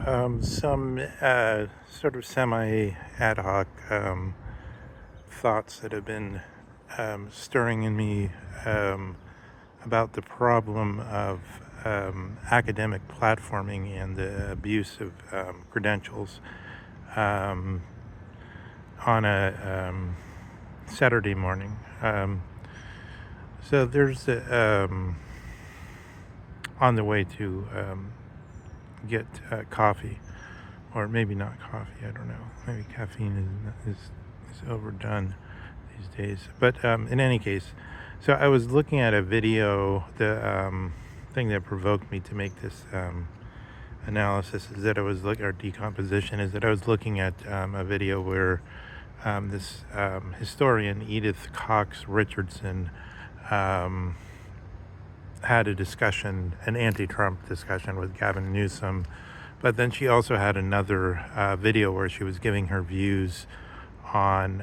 Some sort of semi ad hoc thoughts that have been stirring in me about the problem of academic platforming and the abuse of credentials um, on a Saturday morning. So there's on the way to get coffee, or maybe not coffee. I don't know. Maybe caffeine is overdone these days. But in any case, so I was looking at a video. The thing that provoked me to make this analysis is that I was or decomposition is that I was looking at a video where this historian Edith Cox Richardson um, had a discussion, an anti-Trump discussion with Gavin Newsom, but then she also had another video where she was giving her views on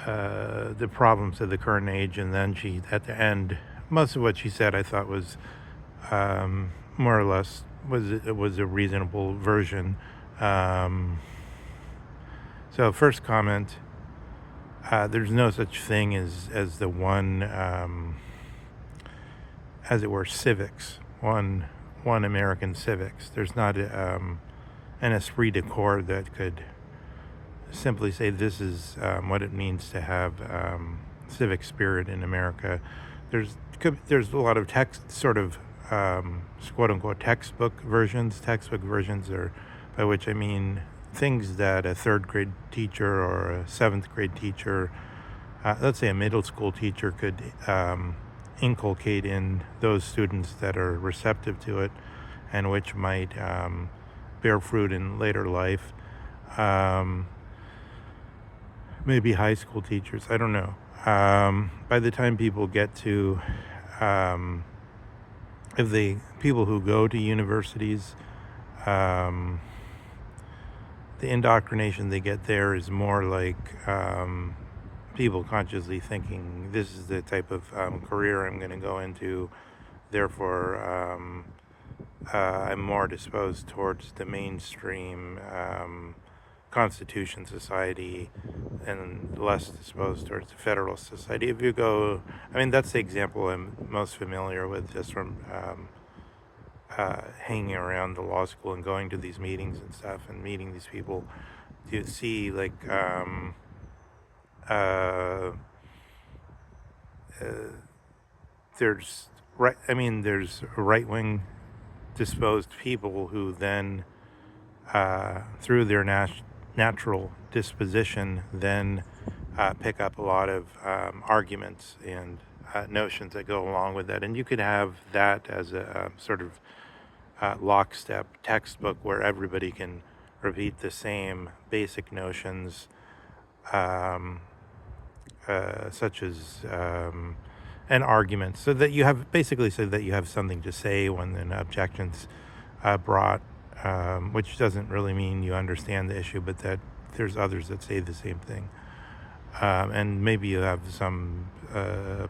the problems of the current age, and then she, at the end, most of what she said I thought was more or less was a reasonable version. So first comment, there's no such thing as the one, as it were, civics, one American civics. There's not an esprit de corps that could simply say this is what it means to have civic spirit in America. There's a lot of text, sort of quote unquote textbook versions. Textbook versions are, by which I mean things that a third grade teacher or a seventh grade teacher, let's say a middle school teacher, could inculcate in those students that are receptive to it, and which might bear fruit in later life. Maybe high school teachers, I don't know. By the time people get to, people who go to universities, the indoctrination they get there is more like people consciously thinking this is the type of career I'm going to go into, therefore I'm more disposed towards the mainstream Constitution Society and less disposed towards the Federalist Society. If you go, I mean, that's the example I'm most familiar with just from hanging around the law school and going to these meetings and stuff and meeting these people. To see like there's there's right-wing disposed people who then through their natural disposition then pick up a lot of arguments and notions that go along with that, and you could have that as a sort of lockstep textbook where everybody can repeat the same basic notions, such as and arguments, so that you have something to say when an objection's brought, which doesn't really mean you understand the issue, but that there's others that say the same thing, and maybe you have some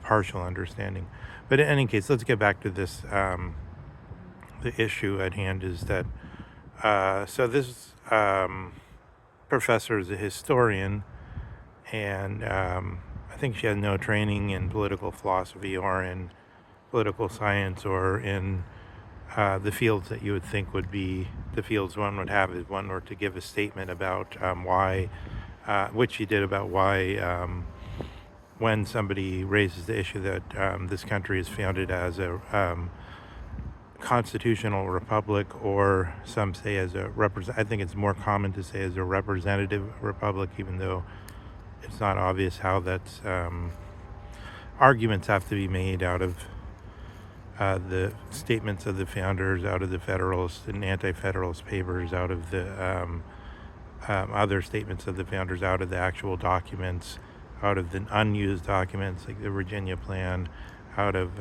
partial understanding. But in any case, let's get back to this. The issue at hand is that so this professor is a historian, and I think she had no training in political philosophy or in political science or in the fields that you would think would be the fields one would have if one were to give a statement about why, which she did, about why when somebody raises the issue that this country is founded as a constitutional republic, or some say as a I think it's more common to say as a representative republic, even though it's not obvious how that's arguments have to be made out of the statements of the founders, out of the Federalist and Anti-Federalist papers, out of the other statements of the founders, out of the actual documents, out of the unused documents like the Virginia Plan, out of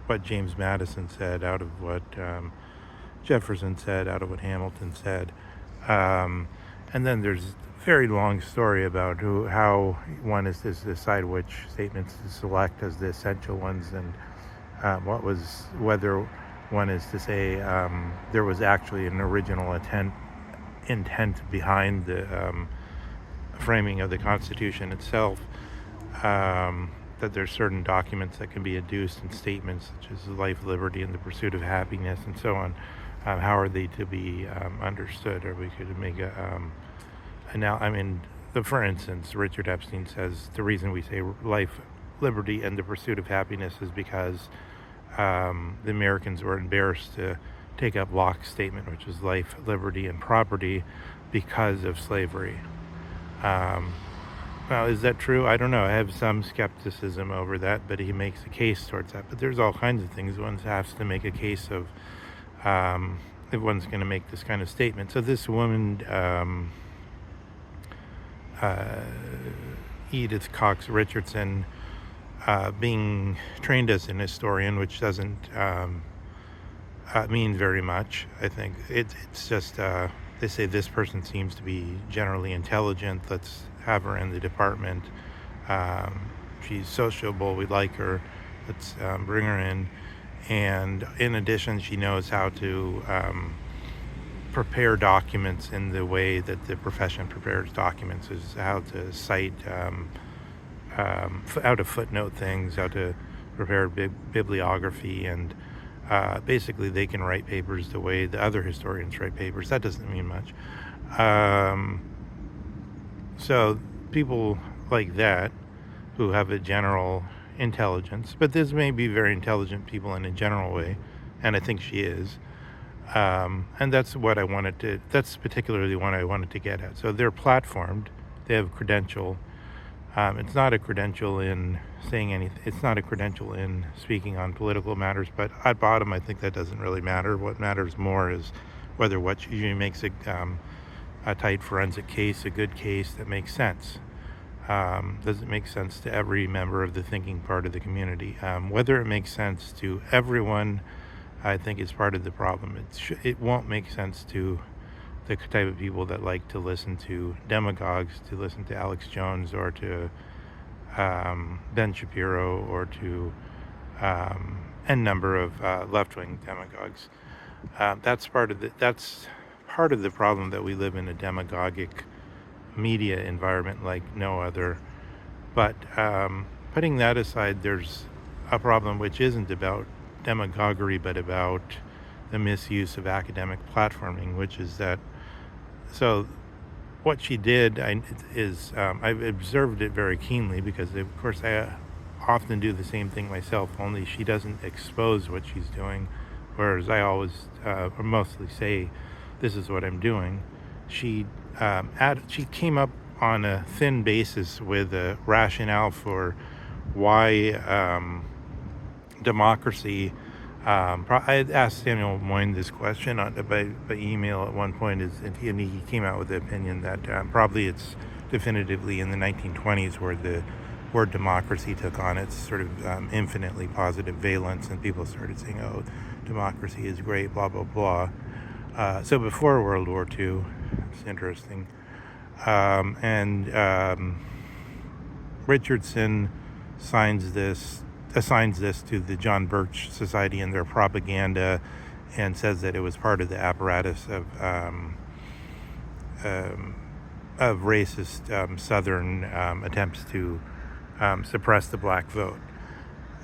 what James Madison said, out of what Jefferson said, out of what Hamilton said. And then there's a very long story about how one is to decide which statements to select as the essential ones, and whether One is to say there was actually an original intent behind the framing of the Constitution itself, that there's certain documents that can be adduced in statements such as life, liberty, and the pursuit of happiness, and so on. How are they to be understood? Or we could make for instance, Richard Epstein says the reason we say life, liberty, and the pursuit of happiness is because the Americans were embarrassed to take up Locke's statement, which is life, liberty, and property, because of slavery. Well, is that true? I don't know. I have some skepticism over that, but he makes a case towards that. But there's all kinds of things one has to make a case of if one's going to make this kind of statement. So this woman, Edith Cox Richardson, being trained as an historian, which doesn't mean very much. I think it's just they say this person seems to be generally intelligent. Let's have her in the department. She's sociable. We like her. Let's bring her in. And in addition, she knows how to prepare documents in the way that the profession prepares documents, is how to cite, how to footnote things, how to prepare bibliography, and basically they can write papers the way the other historians write papers. That doesn't mean much. So people like that who have a general intelligence, but this may be very intelligent people in a general way, and I think she is. And that's that's particularly what I wanted to get at. So they're platformed, they have credential. It's not a credential in saying anything. It's not a credential in speaking on political matters, but at bottom, I think that doesn't really matter. What matters more is whether what usually makes a tight forensic case a good case that makes sense. Does it make sense to every member of the thinking part of the community? Whether it makes sense to everyone, I think is part of the problem. It won't make sense to the type of people that like to listen to demagogues, to listen to Alex Jones, or to Ben Shapiro, or to n number of left-wing demagogues. That's part of the problem, that we live in a demagogic media environment like no other. But putting that aside, there's a problem which isn't about demagoguery, but about the misuse of academic platforming, which is that. So what she did is I've observed it very keenly, because of course I often do the same thing myself, only she doesn't expose what she's doing, whereas I always or mostly say this is what I'm doing. She came up on a thin basis with a rationale for why democracy. I had asked Samuel Moyne this question by email at one point, and he came out with the opinion that probably it's definitively in the 1920s where the word democracy took on its sort of infinitely positive valence, and people started saying, "Oh, democracy is great," blah blah blah. So before World War II, it's interesting. Richardson assigns this to the John Birch Society and their propaganda, and says that it was part of the apparatus of racist Southern attempts to suppress the black vote.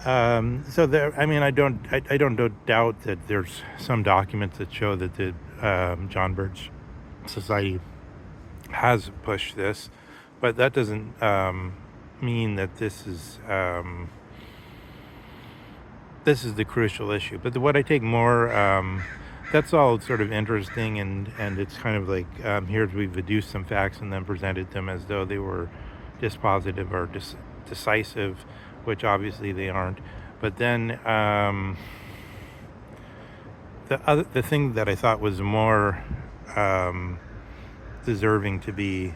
So there, I don't doubt that there's some documents that show that the John Birch Society has pushed this, but that doesn't mean that this is the crucial issue. But what I take more, that's all sort of interesting, and it's kind of like here we've reduced some facts and then presented them as though they were dispositive or decisive, which obviously they aren't. But then the thing that I thought was more deserving to be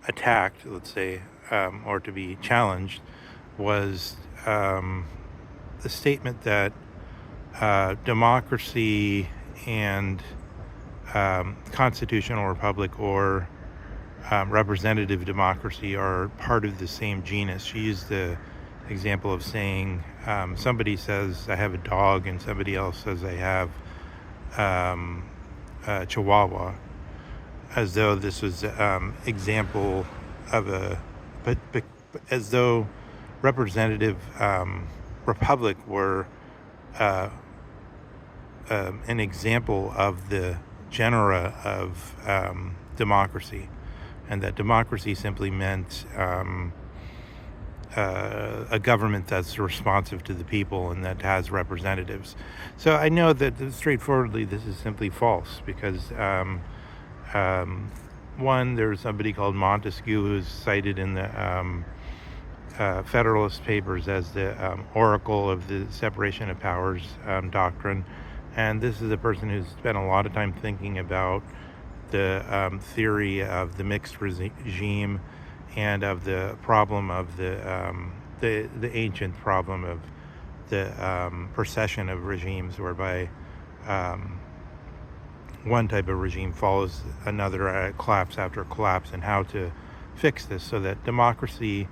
attacked, let's say, or to be challenged, was the statement that democracy and constitutional republic, or representative democracy, are part of the same genus. She used the example of saying somebody says I have a dog and somebody else says I have um, a Chihuahua, as though this was example of but as though representative republic were uh, an example of the genera of democracy, and that democracy simply meant a government that's responsive to the people and that has representatives. So I know that straightforwardly this is simply false, because um, one, there's somebody called Montesquieu who's cited in the Federalist Papers as the oracle of the separation of powers doctrine. And this is a person who's spent a lot of time thinking about the theory of the mixed regime and of the problem of the ancient problem of the procession of regimes, whereby one type of regime follows another collapse after collapse, and how to fix this so that democracy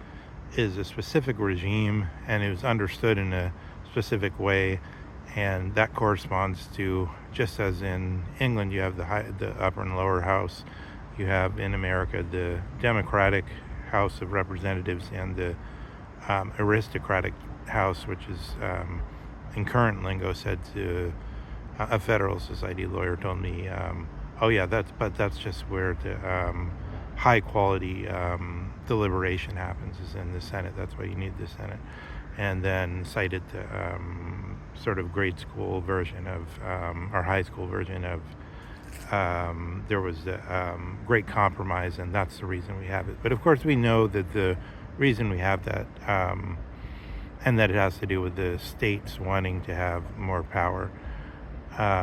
is a specific regime and is understood in a specific way. And that corresponds to, just as in England you have the upper and lower house, you have in America the Democratic House of Representatives and the aristocratic House, which is in current lingo said to a Federal Society lawyer told me, oh yeah, that's just where the high quality deliberation happens, is in the Senate. That's why you need the Senate. And then cited the sort of grade school version of, or high school version of, there was the Great Compromise, and that's the reason we have it. But of course we know that the reason we have that, and that it has to do with the states wanting to have more power,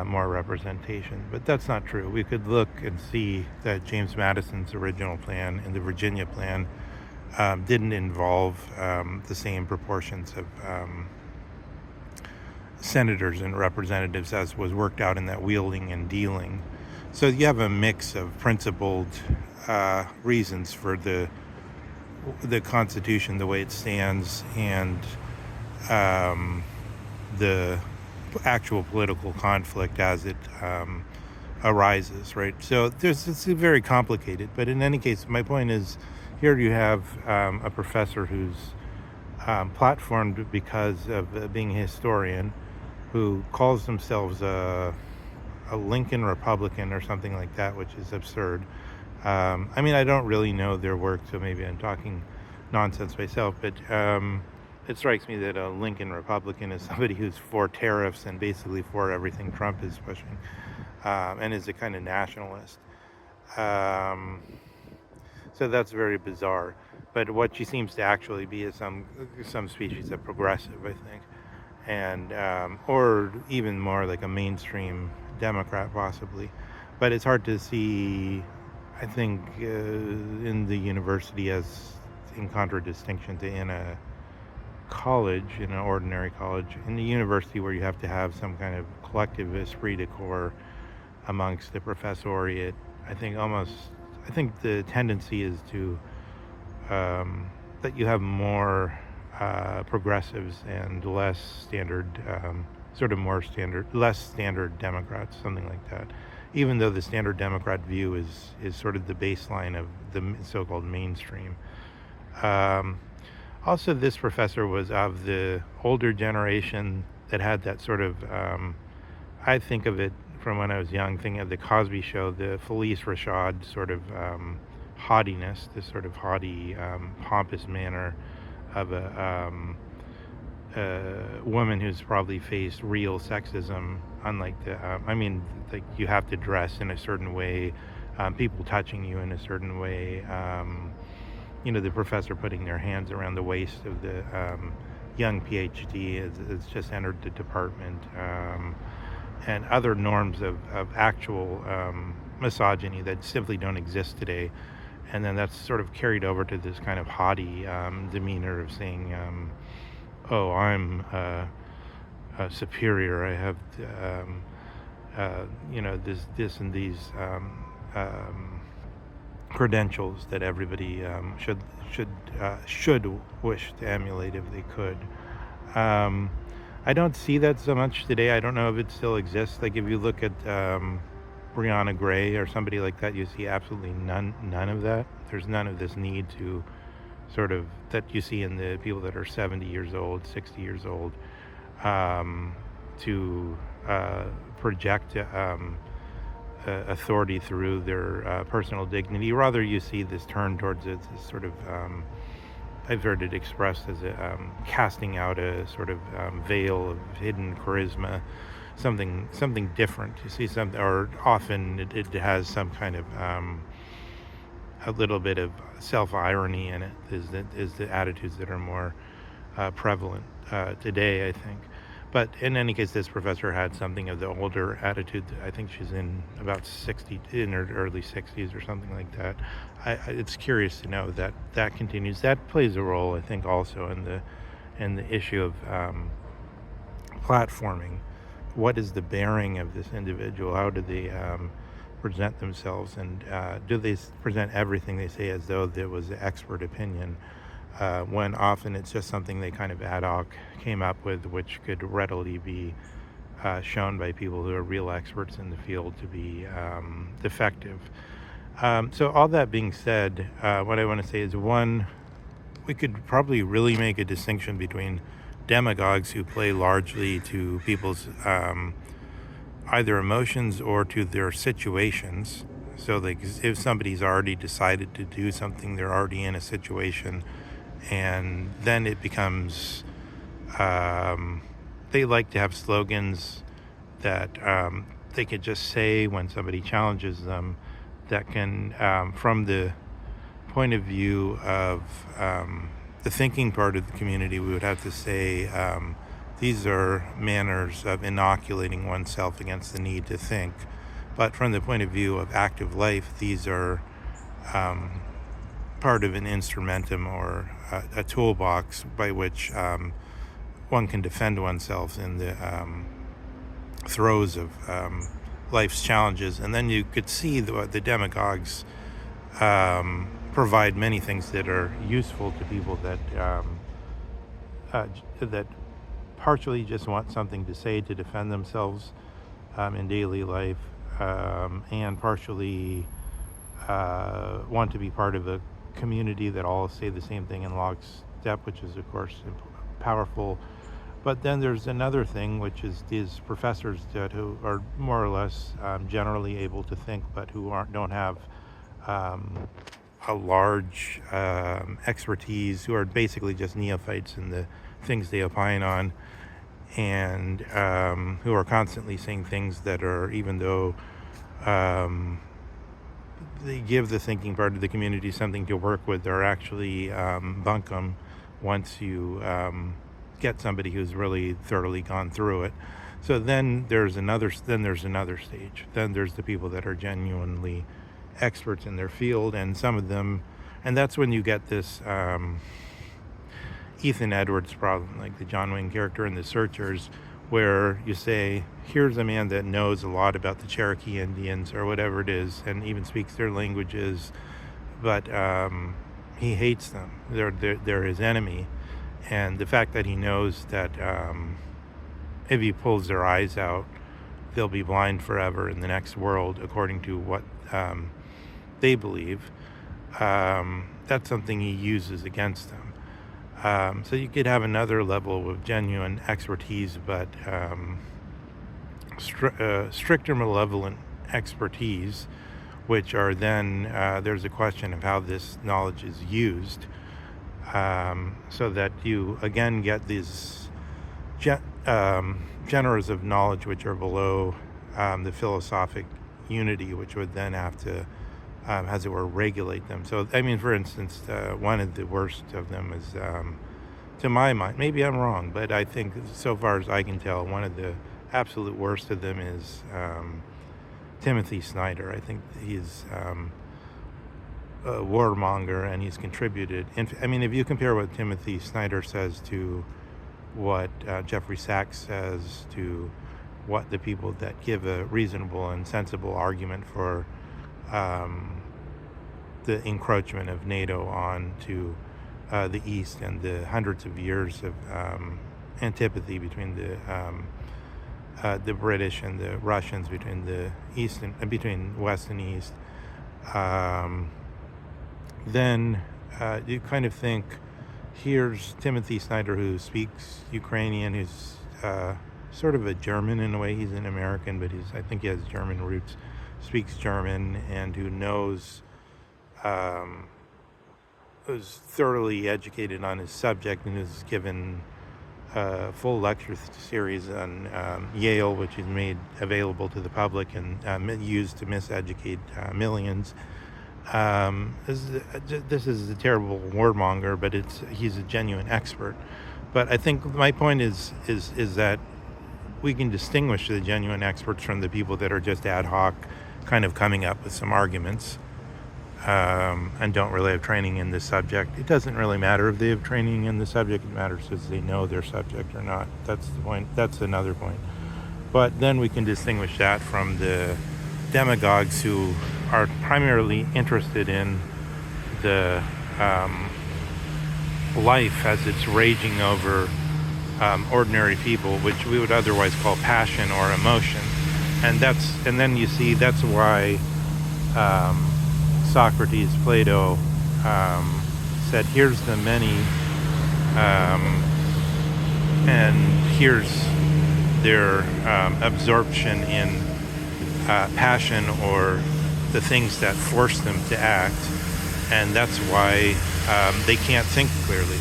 more representation. But that's not true. We could look and see that James Madison's original plan and the Virginia plan didn't involve the same proportions of senators and representatives as was worked out in that wheeling and dealing. So you have a mix of principled reasons for the Constitution the way it stands, and the actual political conflict as it arises, right? So it's very complicated. But in any case, my point is, here you have a professor who's platformed because of being a historian, who calls themselves a Lincoln Republican or something like that, which is absurd. I mean, I don't really know their work, so maybe I'm talking nonsense myself, but it strikes me that a Lincoln Republican is somebody who's for tariffs and basically for everything Trump is pushing, and is a kind of nationalist. So that's very bizarre. But what she seems to actually be is some species of progressive, I think, and or even more like a mainstream Democrat possibly. But it's hard to see, I think, in the university, as in contradistinction to in a college, in an ordinary college. In the university, where you have to have some kind of collective esprit de corps amongst the professoriate, I think the tendency is to that you have more progressives and less standard, less standard Democrats, something like that. Even though the standard Democrat view is sort of the baseline of the so-called mainstream. Also, this professor was of the older generation that had that sort of, I think of it from when I was young, thinking of the Cosby Show, the Felice Rashad sort of haughtiness, this sort of haughty, pompous manner of a woman who's probably faced real sexism, unlike like you have to dress in a certain way, people touching you in a certain way, the professor putting their hands around the waist of the young PhD has just entered the department, and other norms of actual misogyny that simply don't exist today. And then that's sort of carried over to this kind of haughty demeanor of saying, oh, I'm superior, I have this and these credentials that everybody should wish to emulate if they could. Um, I don't see that so much today. I don't know if it still exists. Like if you look at Brianna Gray or somebody like that, you see absolutely none of that. There's none of this need to sort of that you see in the people that are 70 years old, 60 years old, um, to project authority through their personal dignity. Rather, you see this turn towards it, this sort of, I've heard it expressed as a casting out a sort of veil of hidden charisma, something different. You see something, or often it has some kind of a little bit of self-irony in it. Is the attitudes that are more prevalent today, I think. But in any case, this professor had something of the older attitude. I think she's in about 60, in her early 60s or something like that. It's curious to know that that continues. That plays a role, I think, also in the issue of platforming. What is the bearing of this individual? How do they present themselves? And do they present everything they say as though there was an expert opinion? When often it's just something they kind of ad hoc came up with, which could readily be shown by people who are real experts in the field to be defective. So all that being said, what I want to say is, one, we could probably really make a distinction between demagogues who play largely to people's either emotions or to their situations. So like if somebody's already decided to do something, they're already in a situation, and then it becomes they like to have slogans that they could just say when somebody challenges them, that can from the point of view of the thinking part of the community, we would have to say these are manners of inoculating oneself against the need to think. But from the point of view of active life, these are part of an instrumentum or a toolbox by which one can defend oneself in the throes of life's challenges. And then you could see the demagogues provide many things that are useful to people that that partially just want something to say to defend themselves in daily life, and partially want to be part of a community that all say the same thing in lockstep, which is of course powerful. But then there's another thing, which is these professors who are more or less generally able to think, but who don't have a large expertise, who are basically just neophytes in the things they opine on, and who are constantly saying things that are, even though they give the thinking part of the community something to work with, they're actually bunkum once you get somebody who's really thoroughly gone through it. So then there's another stage. Then there's the people that are genuinely experts in their field, and some of them, and that's when you get this Ethan Edwards problem, like the John Wayne character in The Searchers, where you say, here's a man that knows a lot about the Cherokee Indians or whatever it is, and even speaks their languages, but he hates them. They're his enemy. And the fact that he knows that if he pulls their eyes out, they'll be blind forever in the next world, according to what they believe, that's something he uses against them. So you could have another level of genuine expertise, but stricter malevolent expertise, which are then, there's a question of how this knowledge is used, so that you again get these genres of knowledge which are below the philosophic unity, which would then have to, as it were, regulate them. So, I mean, for instance, one of the worst of them is, to my mind, maybe I'm wrong, but I think so far as I can tell, one of the absolute worst of them is Timothy Snyder. I think he's a warmonger, and he's contributed. I mean, if you compare what Timothy Snyder says to what Jeffrey Sachs says, to what the people that give a reasonable and sensible argument for the encroachment of NATO on to the East and the hundreds of years of antipathy between the British and the Russians, between the between West and East. Then you kind of think, here's Timothy Snyder, who speaks Ukrainian, who's sort of a German in a way. He's an American, but I think he has German roots, speaks German, and who knows, who's thoroughly educated on his subject, and who's given a full lecture series on Yale, which is made available to the public and used to miseducate millions. This is a terrible warmonger, but he's a genuine expert. But I think my point is that we can distinguish the genuine experts from the people that are just ad hoc, kind of coming up with some arguments, and don't really have training in this subject. It doesn't really matter if they have training in the subject. It matters if they know their subject or not. That's the point. That's another point. But then we can distinguish that from the demagogues who are primarily interested in the life as it's raging over ordinary people, which we would otherwise call passion or emotion. And then you see that's why Socrates, Plato said, here's the many, and here's their absorption in passion or the things that force them to act, and that's why they can't think clearly.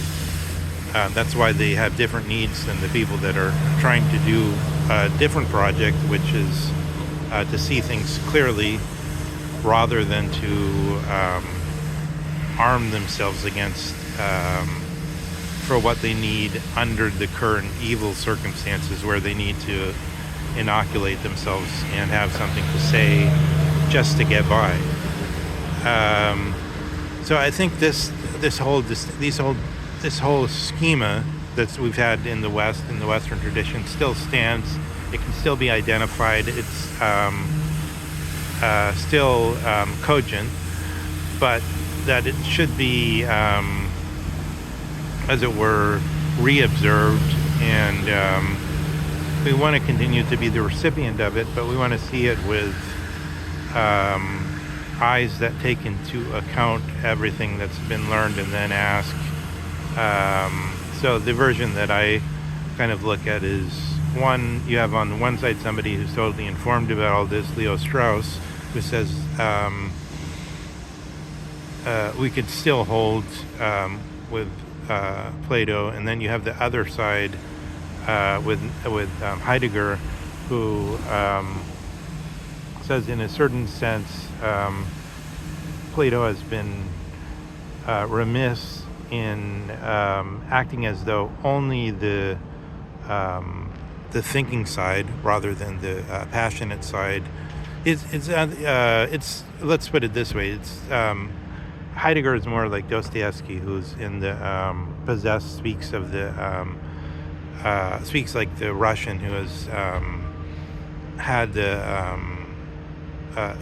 That's why they have different needs than the people that are trying to do a different project, which is to see things clearly rather than to arm themselves against for what they need under the current evil circumstances, where they need to inoculate themselves and have something to say just to get by. So I think this whole schema that we've had in the West, in the Western tradition, still stands. It can still be identified. It's still cogent, but that it should be, as it were, reobserved, and we want to continue to be the recipient of it, but we want to see it with eyes that take into account everything that's been learned, and then ask. So the version that I kind of look at is, one, you have on the one side somebody who's totally informed about all this, Leo Strauss, who says we could still hold with Plato, and then you have the other side with Heidegger, who says, in a certain sense, Plato has been remiss in acting as though only the thinking side, rather than the passionate side, it's let's put it this way. It's Heidegger is more like Dostoevsky, who's in the Possessed, speaks like the Russian who has had the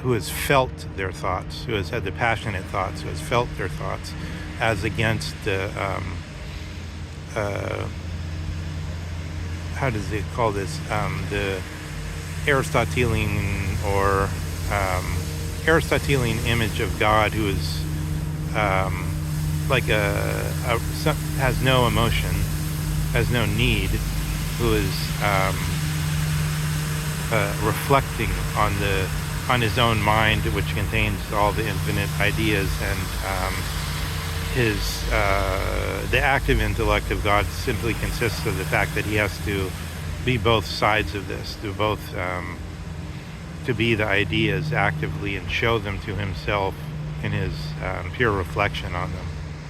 who has felt their thoughts, who has had the passionate thoughts, who has felt their thoughts, as against the how does it call this, the Aristotelian or Aristotelian image of God, who is like has no emotion, has no need, who is reflecting on his own mind, which contains all the infinite ideas, and the active intellect of God simply consists of the fact that he has to be both sides of this, to be the ideas actively and show them to himself in his pure reflection on them.